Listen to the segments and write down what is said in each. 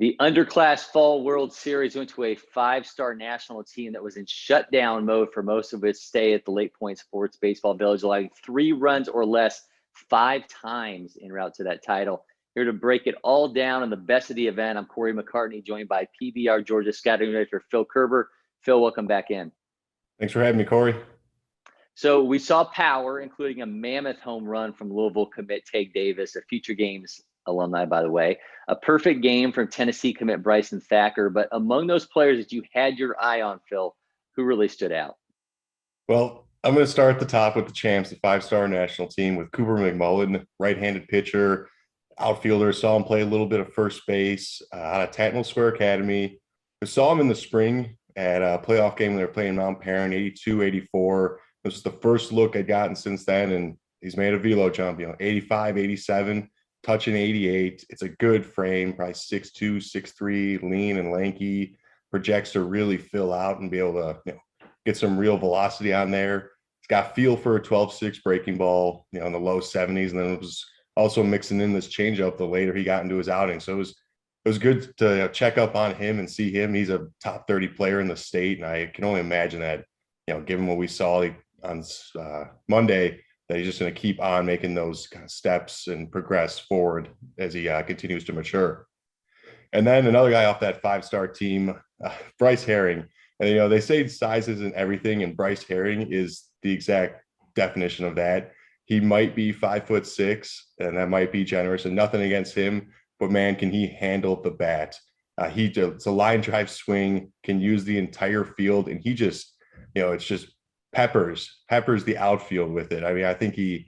The Underclass Fall World Series went to a 5-star national team that was in shutdown mode for most of its stay at the LakePoint Sports Baseball Village, allowing 3 runs or less 5 times en route to that title. Here to break it all down on the best of the event, I'm Cory McCartney, joined by PBR Georgia scouting director Phil Kerber. Phil, welcome back in. Thanks for having me, Cory. So we saw power, including a mammoth home run from Louisville commit Tage Davis, a Future Games alumni, by the way. A perfect game from Tennessee commit Bryson Thacker. But among those players that you had your eye on, Phil, who really stood out? Well, I'm going to start at the top with the champs, the 5-star national team with Cooper McMullen, right-handed pitcher, outfielder. Saw him play a little bit of first base out of Tattnall Square Academy. I saw him in the spring at a playoff game when they were playing Mount Paran, 82-84. This was the first look I'd gotten since then, and he's made a velo jump, 85, 87, touching 88. It's a good frame, probably 6'2", 6'3", lean and lanky, projects to really fill out and be able to get some real velocity on there. He's got feel for a 12-6 breaking ball, in the low 70s, and then it was also mixing in this changeup the later he got into his outing. So it was good to check up on him and see him. He's a top 30 player in the state, and I can only imagine that, given what we saw on Monday, that he's just going to keep on making those kind of steps and progress forward as he continues to mature. And then another guy off that 5-star team, Bryce Herring. And, they say size isn't everything, and Bryce Herring is the exact definition of that. He might be 5'6", and that might be generous, and nothing against him, but man, can he handle the bat. It's a line drive swing, can use the entire field, and he just, it's just peppers the outfield with it. I mean, I think he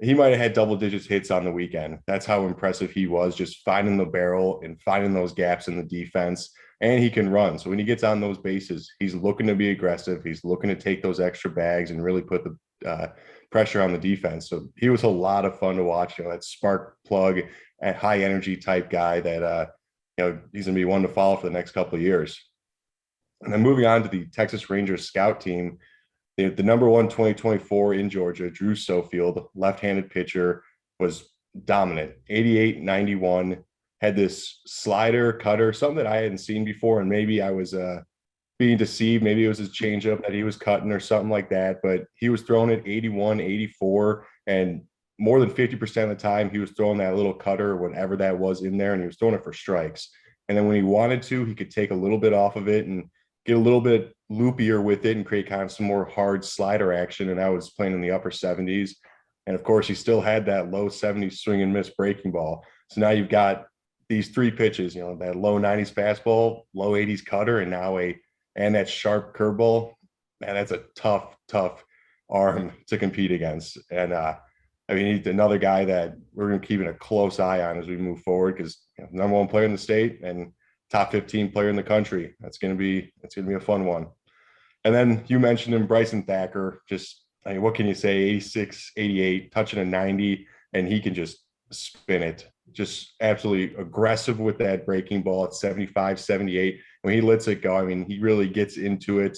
might have had double digits hits on the weekend. That's how impressive he was, just finding the barrel and finding those gaps in the defense. And he can run. So when he gets on those bases, he's looking to be aggressive. He's looking to take those extra bags and really put the pressure on the defense. So he was a lot of fun to watch. That spark plug and high energy type guy that he's going to be one to follow for the next couple of years. And then moving on to the Texas Rangers scout team, the number 1 2024 in Georgia, Drew Sofield, left-handed pitcher, was dominant. 88, 91, had this slider, cutter, something that I hadn't seen before, and maybe I was being deceived. Maybe it was his changeup that he was cutting or something like that, but he was throwing it 81, 84, and more than 50% of the time he was throwing that little cutter, whatever that was in there, and he was throwing it for strikes. And then when he wanted to, he could take a little bit off of it and get a little bit loopier with it and create kind of some more hard slider action. And I was playing in the upper 70s. And of course, he still had that low 70s swing and miss breaking ball. So now you've got these 3 pitches, that low 90s fastball, low 80s cutter, and now that sharp curveball. Man, that's a tough arm to compete against. And he's another guy that we're going to keep a close eye on as we move forward, because number 1 player in the state and top 15 player in the country. It's going to be a fun one. And then you mentioned him, Bryson Thacker. Just, what can you say? 86, 88, touching a 90, and he can just spin it. Just absolutely aggressive with that breaking ball at 75, 78. When he lets it go, he really gets into it,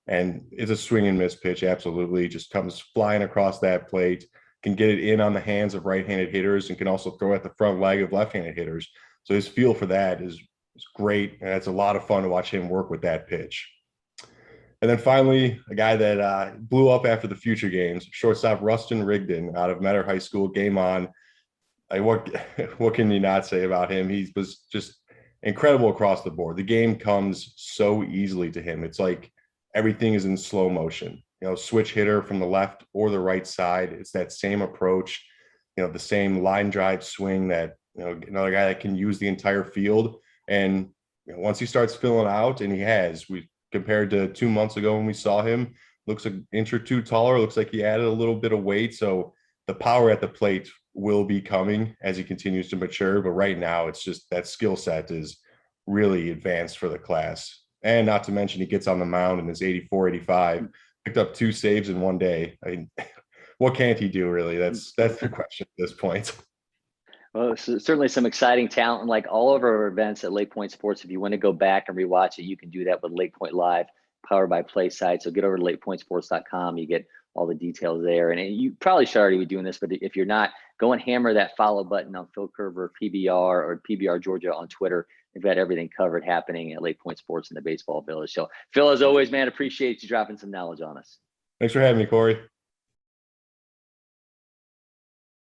and it's a swing and miss pitch. Absolutely. Just comes flying across that plate, can get it in on the hands of right-handed hitters, and can also throw at the front leg of left-handed hitters. So his feel for that is great, and it's a lot of fun to watch him work with that pitch. And then finally, a guy that blew up after the Future Games, shortstop Rustan Rigdon out of Metter High School. Game on. What can you not say about him? He was just incredible across the board. The game comes so easily to him. It's like everything is in slow motion. Switch hitter from the left or the right side. It's that same approach, the same line drive swing that, another guy that can use the entire field. And once he starts filling out, and he has, we compared to 2 months ago when we saw him, looks an inch or 2 taller, looks like he added a little bit of weight. So the power at the plate will be coming as he continues to mature. But right now, it's just that skill set is really advanced for the class. And not to mention, he gets on the mound and is 84, 85, picked up 2 saves in one day. What can't he do, really? That's the question at this point. Well, certainly some exciting talent, and like all of our events at LakePoint Sports, if you want to go back and rewatch it, you can do that with LakePoint Live, powered by PlaySide. So get over to LakePointSports.com. You get all the details there. And you probably should already be doing this, but if you're not, go and hammer that follow button on Phil Kerber PBR or PBR Georgia on Twitter. We've got everything covered happening at LakePoint Sports in the Baseball Village. So Phil, as always, man, appreciate you dropping some knowledge on us. Thanks for having me, Cory.